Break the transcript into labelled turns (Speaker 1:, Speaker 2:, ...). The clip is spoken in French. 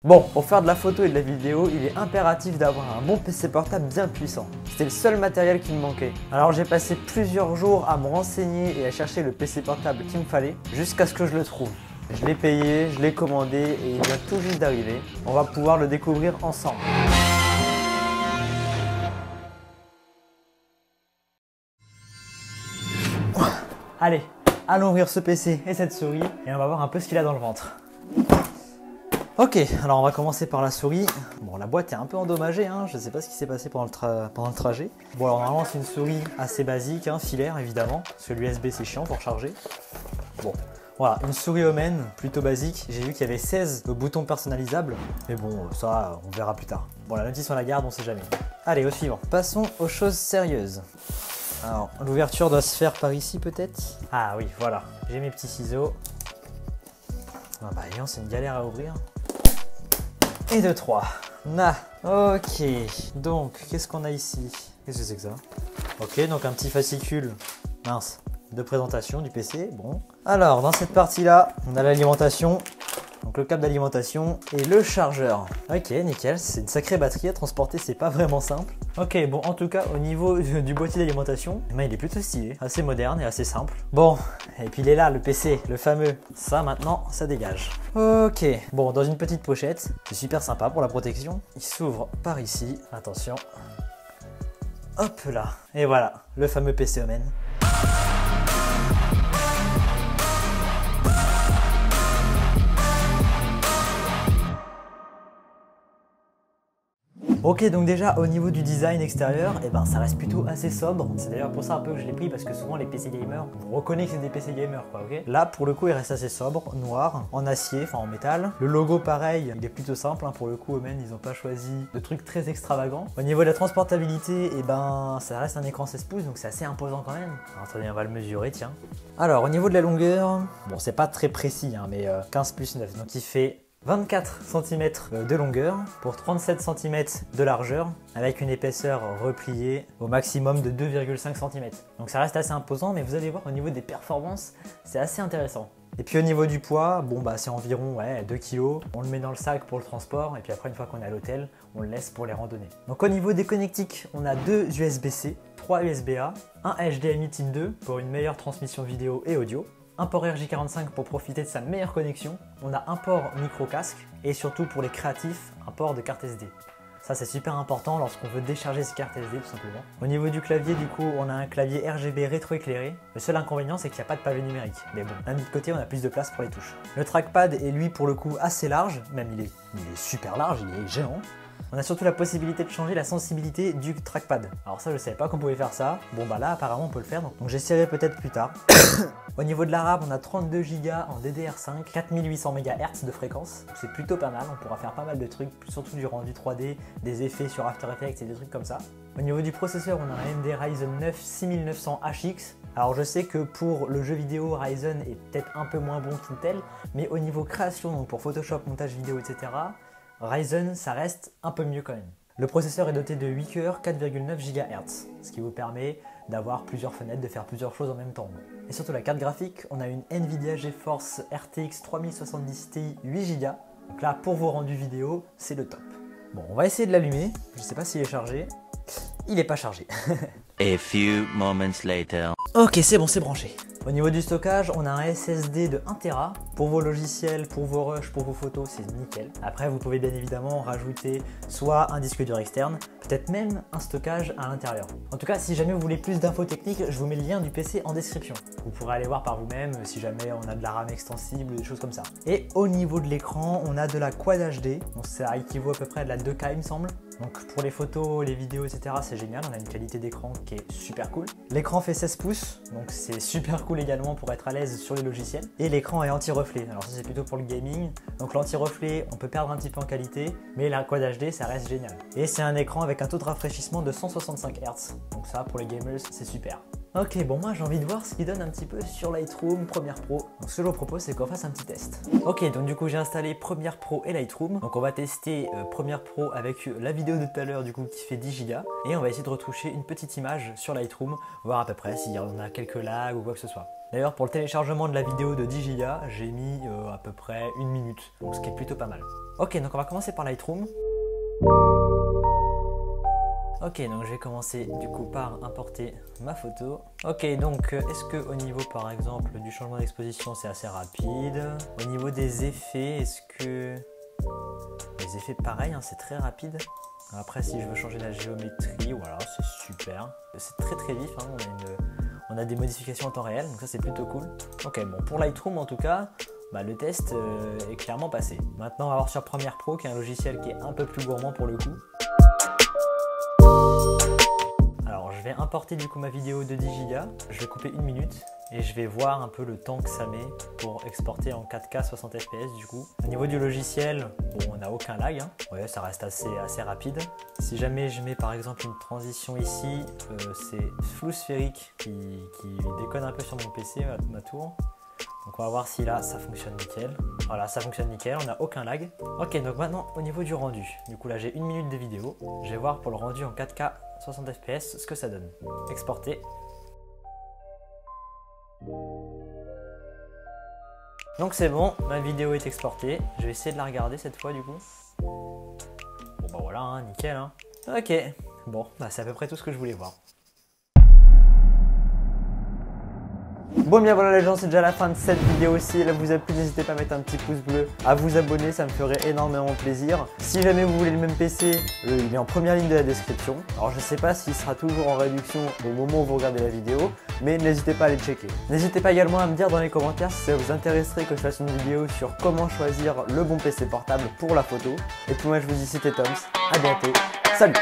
Speaker 1: Bon, pour faire de la photo et de la vidéo, il est impératif d'avoir un bon PC portable bien puissant. C'était le seul matériel qui me manquait. Alors j'ai passé plusieurs jours à me renseigner et à chercher le PC portable qu'il me fallait, jusqu'à ce que je le trouve. Je l'ai payé, je l'ai commandé et il vient tout juste d'arriver. On va pouvoir le découvrir ensemble. Allez, allons ouvrir ce PC et cette souris et on va voir un peu ce qu'il a dans le ventre. Ok, alors on va commencer par la souris. Bon, la boîte est un peu endommagée, hein. Je ne sais pas ce qui s'est passé pendant le trajet. Bon, alors normalement c'est une souris assez basique, hein, filaire évidemment, parce que l'USB c'est chiant pour charger. Bon, voilà, une souris Omen, plutôt basique. J'ai vu qu'il y avait 16 boutons personnalisables, mais bon, ça on verra plus tard. Bon, la notice on la garde, on sait jamais. Allez, au suivant. Passons aux choses sérieuses. Alors, l'ouverture doit se faire par ici peut-être. Ah oui, voilà, j'ai mes petits ciseaux. Ah bah voyons, c'est une galère à ouvrir. Et 2, 3. Ok, donc qu'est-ce qu'on a ici? Qu'est-ce que c'est que ça? Ok, donc un petit fascicule, mince, de présentation du PC, bon. Alors, dans cette partie-là, on a l'alimentation, donc le câble d'alimentation et le chargeur. Ok, nickel, c'est une sacrée batterie à transporter, c'est pas vraiment simple. Ok, bon, en tout cas, au niveau du boîtier d'alimentation, il est plutôt stylé, assez moderne et assez simple. Bon, et puis il est là, le PC, le fameux. Ça, maintenant, ça dégage. Ok, bon, dans une petite pochette, c'est super sympa pour la protection. Il s'ouvre par ici, attention. Hop là, et voilà, le fameux PC Omen. Ok, donc déjà au niveau du design extérieur, ça reste plutôt assez sobre. C'est d'ailleurs pour ça un peu que je l'ai pris, parce que souvent les PC gamers, on reconnaît que c'est des PC gamers quoi, ok. Là pour le coup il reste assez sobre, noir, en acier, enfin en métal. Le logo pareil, il est plutôt simple, hein. Pour le coup Omen ils n'ont pas choisi de trucs très extravagants. Au niveau de la transportabilité, ça reste un écran 16 pouces, donc c'est assez imposant quand même. Alors, attendez, on va le mesurer, tiens. Alors au niveau de la longueur, bon c'est pas très précis, hein, mais 15 plus 9, donc il fait 24 cm de longueur pour 37 cm de largeur avec une épaisseur repliée au maximum de 2,5 cm. Donc ça reste assez imposant, mais vous allez voir au niveau des performances, c'est assez intéressant. Et puis au niveau du poids, c'est environ 2 kg. On le met dans le sac pour le transport et puis après une fois qu'on est à l'hôtel, on le laisse pour les randonnées. Donc au niveau des connectiques, on a 2 USB-C, 3 USB-A, un HDMI Type 2 pour une meilleure transmission vidéo et audio, un port RJ45 pour profiter de sa meilleure connexion, on a un port micro casque et surtout pour les créatifs, un port de carte SD. Ça c'est super important lorsqu'on veut décharger ses cartes SD tout simplement. Au niveau du clavier du coup, on a un clavier RGB rétroéclairé. Le seul inconvénient c'est qu'il n'y a pas de pavé numérique. Mais bon, d'un autre côté on a plus de place pour les touches. Le trackpad est lui pour le coup assez large, même il est super large, il est géant. On a surtout la possibilité de changer la sensibilité du trackpad. Alors ça je savais pas qu'on pouvait faire ça. Bon là apparemment on peut le faire, donc j'essaierai peut-être plus tard. Au niveau de la RAM, on a 32 Go en DDR5, 4800 MHz de fréquence. C'est plutôt pas mal, on pourra faire pas mal de trucs, surtout du rendu 3D, des effets sur After Effects et des trucs comme ça. Au niveau du processeur, on a un AMD Ryzen 9 6900 HX. Alors je sais que pour le jeu vidéo, Ryzen est peut-être un peu moins bon qu'Intel, mais au niveau création, donc pour Photoshop, montage vidéo, etc., Ryzen, ça reste un peu mieux quand même. Le processeur est doté de 8 cœurs, 4,9 GHz, ce qui vous permet d'avoir plusieurs fenêtres, de faire plusieurs choses en même temps. Et surtout la carte graphique, on a une Nvidia GeForce RTX 3070 Ti 8 Go. Donc là, pour vos rendus vidéo, c'est le top. Bon, on va essayer de l'allumer. Je ne sais pas s'il est chargé. Il n'est pas chargé.
Speaker 2: A few moments later.
Speaker 1: Ok, c'est bon, c'est branché. Au niveau du stockage, on a un SSD de 1 Tera. Pour vos logiciels, pour vos rushs, pour vos photos, c'est nickel. Après, vous pouvez bien évidemment rajouter soit un disque dur externe, peut-être même un stockage à l'intérieur. En tout cas, si jamais vous voulez plus d'infos techniques, je vous mets le lien du PC en description. Vous pourrez aller voir par vous-même si jamais on a de la RAM extensible, des choses comme ça. Et au niveau de l'écran, on a de la Quad HD. Donc ça équivaut à peu près à de la 2K, il me semble. Donc pour les photos, les vidéos, etc., c'est génial. On a une qualité d'écran qui est super cool. L'écran fait 16 pouces, donc c'est super cool également pour être à l'aise sur les logiciels. Et l'écran est anti-reflet. Alors ça c'est plutôt pour le gaming. Donc l'anti-reflet, on peut perdre un petit peu en qualité, mais la Quad HD, ça reste génial. Et c'est un écran avec un taux de rafraîchissement de 165 Hz. Donc ça, pour les gamers, c'est super. Ok, bon moi j'ai envie de voir ce qu'il donne un petit peu sur Lightroom Premiere Pro. Donc ce que je vous propose c'est qu'on fasse un petit test. Ok, donc du coup j'ai installé Premiere Pro et Lightroom. Donc on va tester Premiere Pro avec la vidéo de tout à l'heure du coup qui fait 10 Go. Et on va essayer de retoucher une petite image sur Lightroom, voir à peu près s'il y en a quelques lags ou quoi que ce soit. D'ailleurs pour le téléchargement de la vidéo de 10 Go, j'ai mis à peu près 1 minute, donc ce qui est plutôt pas mal. Ok, donc on va commencer par Lightroom. Ok, donc je vais commencer du coup par importer ma photo. Ok, donc est-ce que au niveau par exemple du changement d'exposition c'est assez rapide? Au niveau des effets, est-ce que... Les effets pareil, hein, c'est très rapide. Après si je veux changer la géométrie, voilà, c'est super. C'est très vif, hein, on a des modifications en temps réel, donc ça c'est plutôt cool. Ok, bon pour Lightroom en tout cas, bah, le test est clairement passé. Maintenant on va voir sur Premiere Pro qui est un logiciel qui est un peu plus gourmand pour le coup. Alors je vais importer du coup ma vidéo de 10 Go, je vais couper 1 minute et je vais voir un peu le temps que ça met pour exporter en 4K 60 fps du coup. Au niveau du logiciel, bon on n'a aucun lag, hein. Ouais, ça reste assez rapide. Si jamais je mets par exemple une transition ici, c'est flou sphérique qui déconne un peu sur mon PC, ma tour. Donc on va voir si là ça fonctionne nickel. Voilà, ça fonctionne nickel, on n'a aucun lag. Ok, donc maintenant au niveau du rendu, du coup là j'ai 1 minute de vidéo. Je vais voir pour le rendu en 4K 60 fps ce que ça donne. Exporter. Donc c'est bon, ma vidéo est exportée. Je vais essayer de la regarder cette fois du coup. Bon bah voilà, hein, nickel. Hein. Ok, bon, bah c'est à peu près tout ce que je voulais voir. Bon bien voilà les gens, c'est déjà la fin de cette vidéo. Si elle vous a plu, n'hésitez pas à mettre un petit pouce bleu, à vous abonner, ça me ferait énormément plaisir. Si jamais vous voulez le même PC, il est en première ligne de la description. Alors je sais pas s'il sera toujours en réduction au moment où vous regardez la vidéo, mais n'hésitez pas à aller checker. N'hésitez pas également à me dire dans les commentaires si ça vous intéresserait que je fasse une vidéo sur comment choisir le bon PC portable pour la photo. Et puis moi je vous dis c'était Toms, à bientôt, salut!